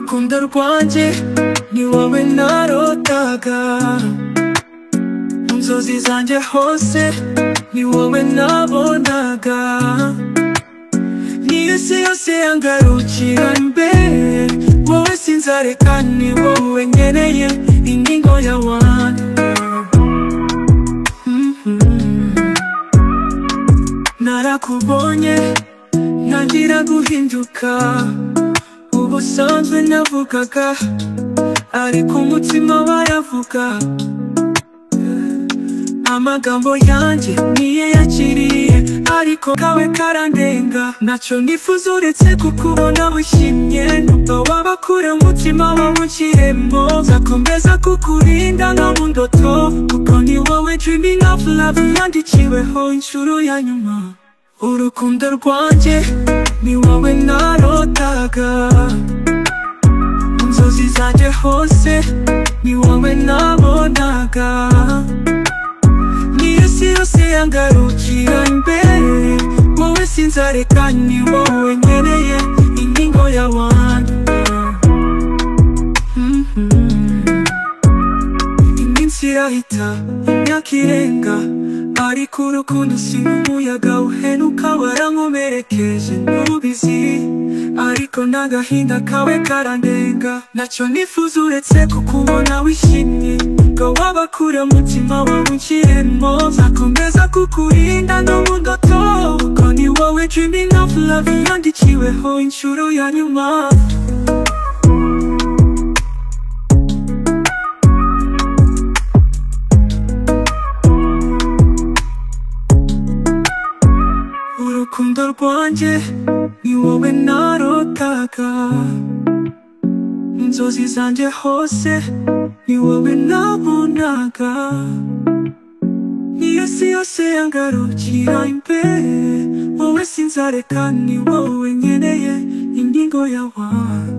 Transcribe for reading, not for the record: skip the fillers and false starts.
urukundo rwanjye ni wowe narotaga, mu nzozi zanjye hose ni wowe nabonaga, niyo isi yose yangarukira imbere, wowe sinzareka, ni wowe nkeneye, ingingo ya wanjye. Narakubonye ntangira guhinduka, ubusanzwe navugaga ariko umutima waravuga, amagambo yanjye niye yakiriye ariko kawe karandenga, ntacyo nifuza uretse kukubona wishimye, nubwo waba kure umutima wawe unshyiremo, nzakomeza kukurinda no mu ndoto, kuko ni wowe dreaming of love yandikiweho inshuro ya nyuma. Urukundo rwanjye ni wowe narotaga, mu nzozi zanjye hose ni wowe nabonaga, niyo isi yose yangarukira imbere, wowe sinzareka, ni wowe nkeneye, ingingo ya wanjye. Iminsi irahita imyaka irenga, ariko urukundo si nk'umuyaga uhenuka, warankomerekeje ntubizi, ariko n'agahinda kawe karandenga, ntacyo nifuza uretse kukubona wishimye, ngo waba kure umutima wawe unshyiremo, nzakomeza kukurinda no mu ndoto, kuko ni wowe dreaming of love yandikiweho inshuro ya nyuma. Urukundo rwanjye ni wowe narotaga, mu nzozi zanjye hose ni wowe nabonaga, niyo isi yose yangarukira imbere, wowe sinzareka, ni wowe nkeneye, ingingo ya wanjye.